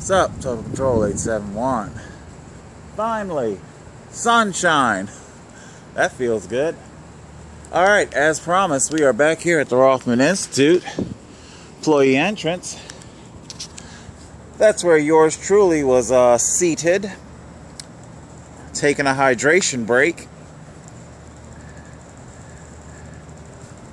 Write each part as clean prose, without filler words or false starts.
What's up, Total Control 871? Finally, sunshine. That feels good. Alright, as promised, we are back here at the Rothman Institute. Employee entrance. That's where yours truly was seated, taking a hydration break,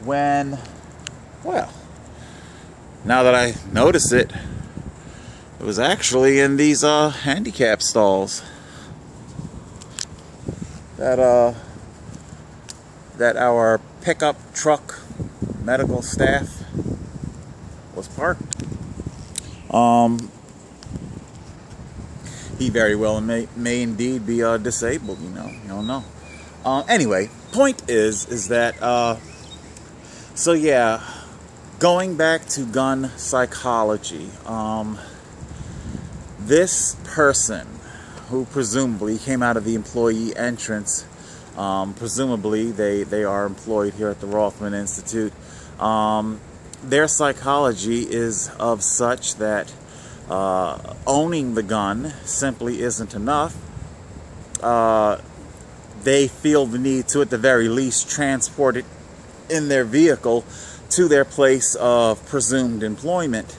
when, well, now that I notice it, it was actually in these handicap stalls that our pickup truck medical staff was parked. He very well may indeed be disabled, you don't know. Anyway, point is that so yeah, going back to gun psychology, this person who presumably came out of the employee entrance, presumably they are employed here at the Rothman Institute, their psychology is of such that owning the gun simply isn't enough. They feel the need to, at the very least, transport it in their vehicle to their place of presumed employment.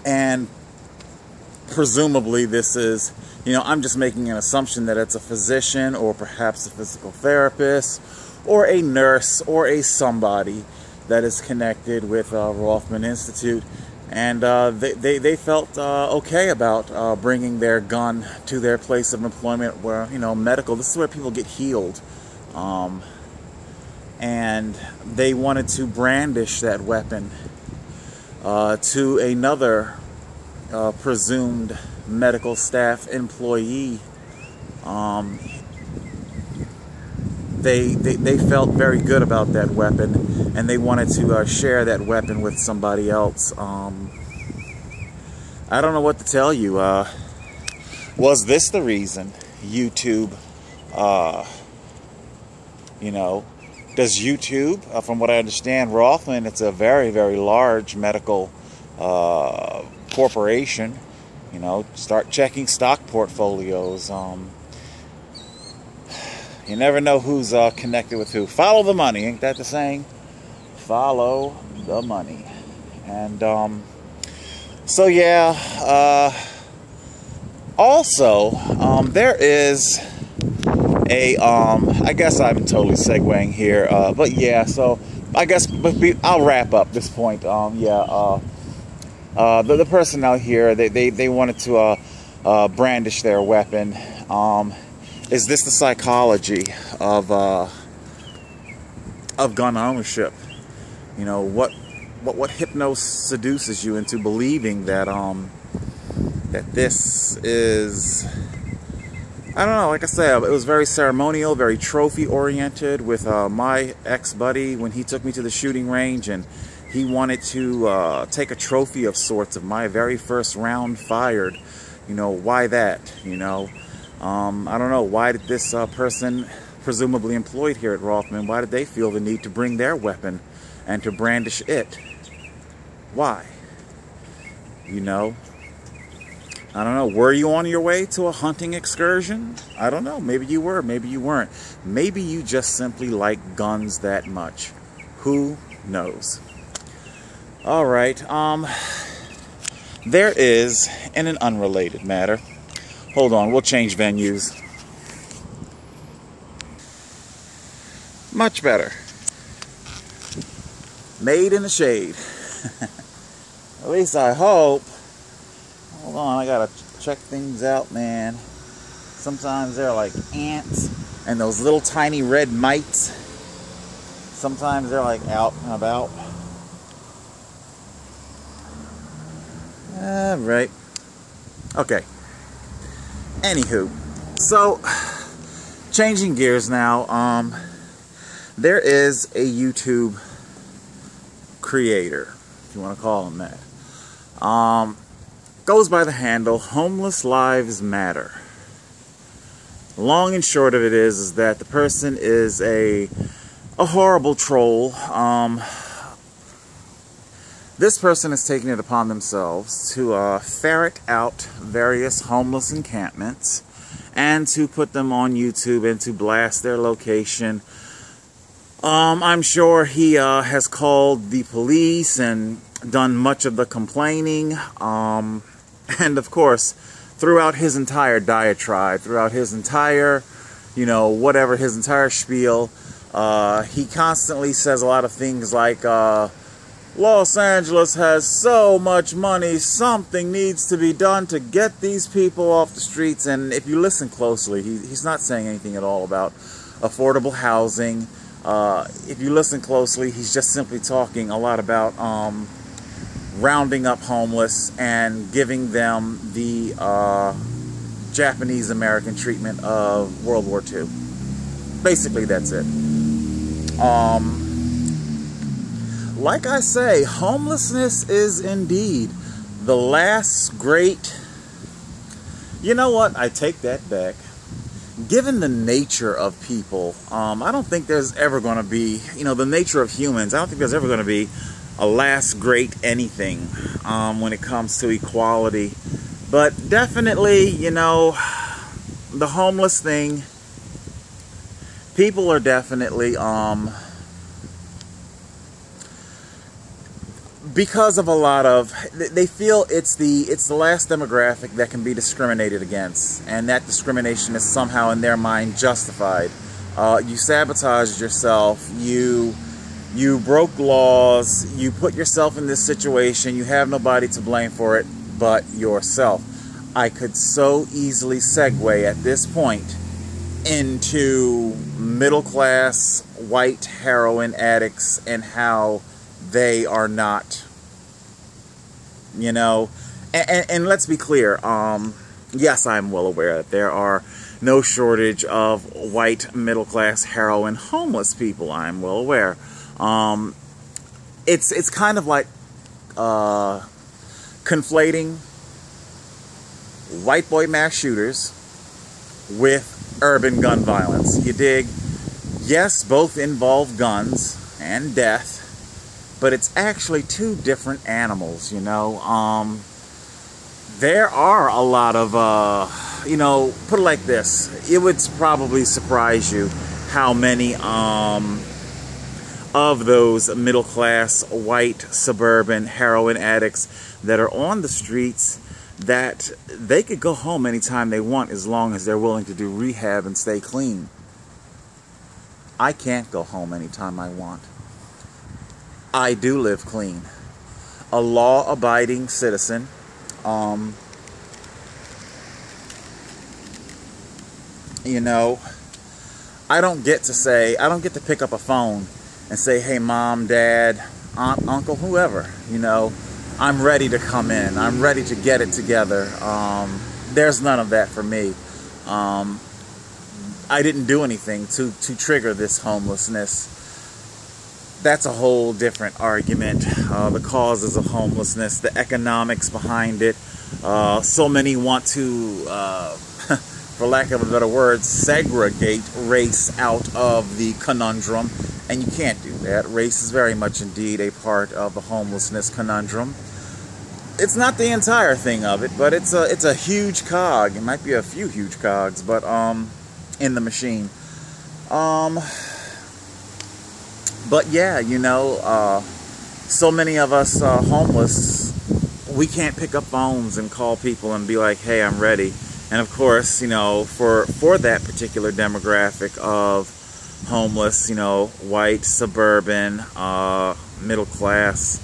And presumably this is, I'm just making an assumption that it's a physician or perhaps a physical therapist or a nurse or a somebody that is connected with Rothman Institute, and they felt okay about bringing their gun to their place of employment where, medical, this is where people get healed, and they wanted to brandish that weapon to another presumed medical staff employee. They felt very good about that weapon, and they wanted to share that weapon with somebody else. I don't know what to tell you. Was this the reason YouTube, does YouTube, from what I understand, Rothman, it's a very, very large medical corporation, start checking stock portfolios. You never know who's connected with who. Follow the money, ain't that the saying? Follow the money. And so yeah, also there is a I guess I'm totally segueing here, but yeah, so I guess I'll wrap up this point. The person out here, they wanted to brandish their weapon. Is this the psychology of gun ownership? What seduces you into believing that that this is, I don't know, like I said, it was very ceremonial, very trophy oriented with my ex-buddy when he took me to the shooting range, and he wanted to take a trophy of sorts of my very first round fired. Why that? I don't know, why did this person, presumably employed here at Rothman, why did they feel the need to bring their weapon and to brandish it? Why? I don't know, were you on your way to a hunting excursion? I don't know, maybe you were, maybe you weren't. Maybe you just simply like guns that much. Who knows? Alright, there is, in an unrelated matter, hold on, we'll change venues. Much better. Made in the shade. At least I hope. Hold on, I gotta check things out, man. Sometimes they're like ants and those little tiny red mites. Sometimes they're like out and about. Alright. Okay. Anywho, so changing gears now, there is a YouTube creator, if you want to call him that, goes by the handle Homeless Lives Matter. Long and short of it is that the person is a horrible troll. This person has taken it upon themselves to ferret out various homeless encampments and to put them on YouTube and to blast their location. I'm sure he has called the police and done much of the complaining. And of course, throughout his entire diatribe, throughout his entire, whatever, his entire spiel, he constantly says a lot of things like, Los Angeles has so much money, something needs to be done to get these people off the streets. And if you listen closely, he's not saying anything at all about affordable housing. If you listen closely, he's just simply talking a lot about rounding up homeless and giving them the Japanese-American treatment of World War II. Basically, that's it. Like I say, homelessness is indeed the last great... You know what? I take that back. Given the nature of people, I don't think there's ever going to be, the nature of humans, I don't think there's ever going to be a last great anything when it comes to equality. But definitely, the homeless thing, people are definitely... because of a lot of, they feel it's the last demographic that can be discriminated against, and that discrimination is somehow in their mind justified. You sabotaged yourself, you broke laws, you put yourself in this situation, you have nobody to blame for it but yourself. I could so easily segue at this point into middle-class white heroin addicts and how they are not, and let's be clear, yes, I'm well aware that there are no shortage of white middle-class heroin homeless people. I'm well aware. It's kind of like conflating white boy mass shooters with urban gun violence. You dig? Yes, both involve guns and death, but it's actually two different animals, There are a lot of, put it like this. It would probably surprise you how many of those middle-class white suburban heroin addicts that are on the streets that they could go home anytime they want as long as they're willing to do rehab and stay clean. I can't go home anytime I want. I do live clean. A law-abiding citizen. I don't get to pick up a phone and say, hey, mom, dad, aunt, uncle, whoever, I'm ready to come in. I'm ready to get it together. There's none of that for me. I didn't do anything to trigger this homelessness. That's a whole different argument. The causes of homelessness, the economics behind it. So many want to, for lack of a better word, segregate race out of the conundrum. And you can't do that. Race is very much indeed a part of the homelessness conundrum. It's not the entire thing of it, but it's a huge cog. It might be a few huge cogs, but in the machine. But yeah, so many of us homeless, we can't pick up phones and call people and be like, hey, I'm ready. And of course, for that particular demographic of homeless, white, suburban, middle class,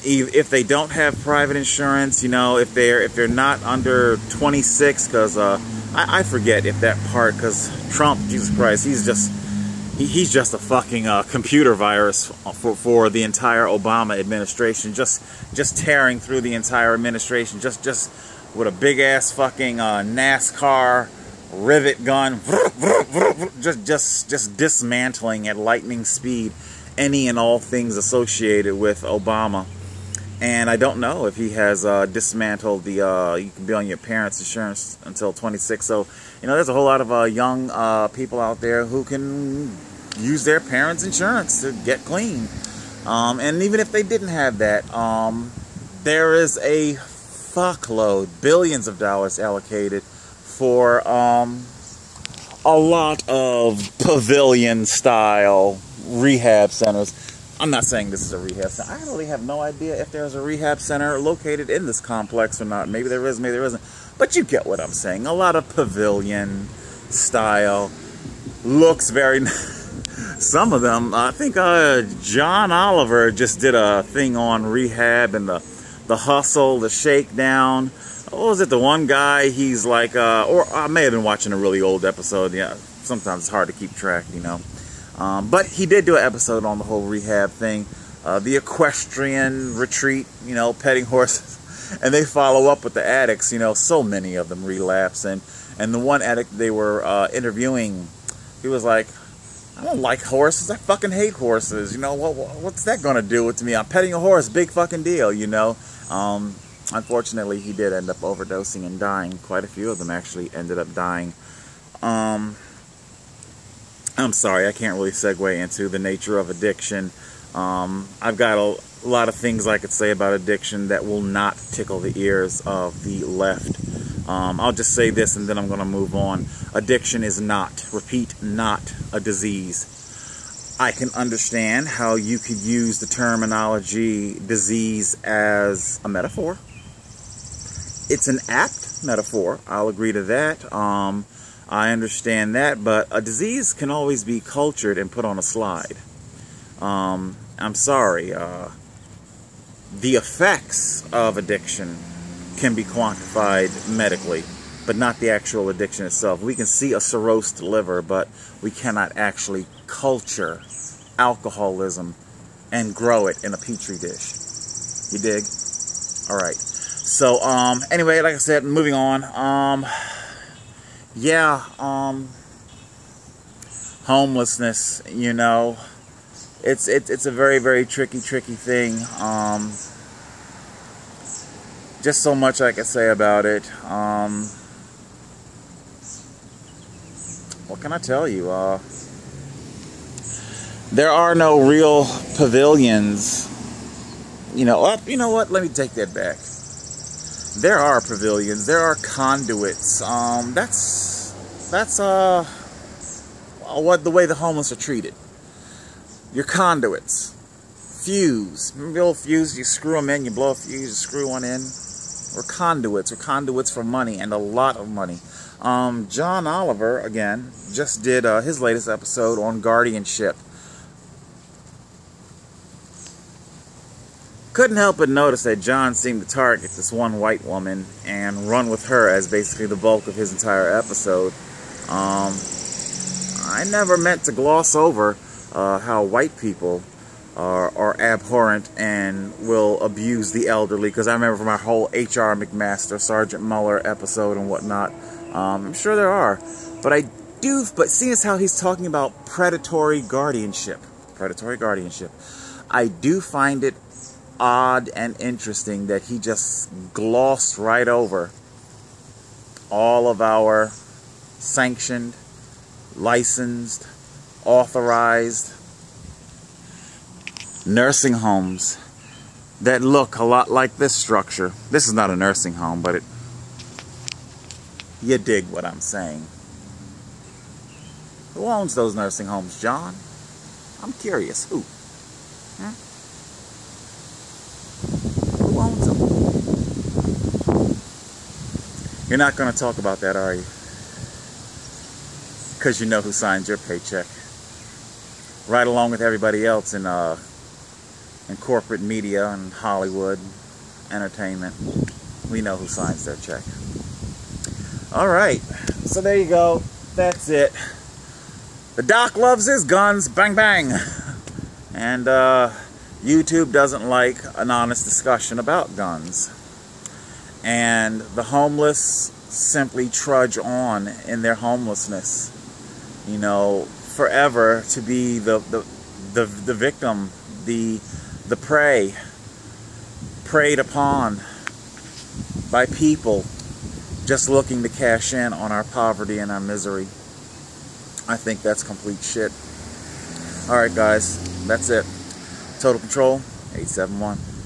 if they don't have private insurance, if they're not under 26, because I forget if that part, because Trump, Jesus Christ, he's just a fucking computer virus for the entire Obama administration, just tearing through the entire administration, just with a big ass fucking NASCAR rivet gun, just dismantling at lightning speed any and all things associated with Obama. And I don't know if he has dismantled the, you can be on your parents' insurance until 26. So, there's a whole lot of young people out there who can use their parents' insurance to get clean. And even if they didn't have that, there is a fuckload, billions of dollars allocated for a lot of pavilion-style rehab centers. I'm not saying this is a rehab center. I really have no idea if there's a rehab center located in this complex or not. Maybe there is, maybe there isn't. But you get what I'm saying. A lot of pavilion style. Looks very some of them. I think John Oliver just did a thing on rehab and the hustle, the shakedown. What was it? The one guy, he's like, or I may have been watching a really old episode. Yeah, sometimes it's hard to keep track, you know. But he did do an episode on the whole rehab thing. The equestrian retreat, you know, petting horses. And they follow up with the addicts, you know, so many of them relapse. And the one addict they were interviewing, he was like, I don't like horses. I fucking hate horses. You know, what's that going to do with me? I'm petting a horse. Big fucking deal, you know. Unfortunately, he did end up overdosing and dying. Quite a few of them actually ended up dying. I'm sorry, I can't really segue into the nature of addiction. I've got a lot of things I could say about addiction that will not tickle the ears of the left. I'll just say this and then I'm going to move on. Addiction is not, repeat, not a disease. I can understand how you could use the terminology disease as a metaphor. It's an apt metaphor. I'll agree to that. I understand that, but a disease can always be cultured and put on a slide. I'm sorry. The effects of addiction can be quantified medically, but not the actual addiction itself. We can see a cirrhosed liver, but we cannot actually culture alcoholism and grow it in a petri dish. You dig? All right. So, anyway, like I said, moving on. Yeah, homelessness, you know, it's a very, very tricky thing. Just so much I can say about it. What can I tell you? There are no real pavilions. You know what? Let me take that back. There are pavilions. There are conduits. That's what the way the homeless are treated. Your conduits. Fuse. Remember the old fuse? You screw them in, you blow a fuse, you screw one in. We're conduits. We're conduits for money, and a lot of money. John Oliver, again, just did his latest episode on guardianship. Couldn't help but notice that John seemed to target this one white woman and run with her as basically the bulk of his entire episode. I never meant to gloss over how white people are abhorrent and will abuse the elderly, because I remember from our whole H.R. McMaster, Sergeant Muller episode and whatnot. I'm sure there are. But seeing as how he's talking about predatory guardianship, I do find it odd and interesting that he just glossed right over all of our sanctioned, licensed, authorized nursing homes that look a lot like this structure. This is not a nursing home, but you dig what I'm saying. Who owns those nursing homes, John? I'm curious. Who? Huh? Who owns them? You're not going to talk about that, are you? Because you know who signs your paycheck. Right along with everybody else in corporate media and Hollywood entertainment. We know who signs their check. Alright, so there you go. That's it. The doc loves his guns. Bang, bang. And YouTube doesn't like an honest discussion about guns. And the homeless simply trudge on in their homelessness. You know, forever to be the victim, the prey, preyed upon by people just looking to cash in on our poverty and our misery. I think that's complete shit. Alright guys, that's it. Total Control, 871.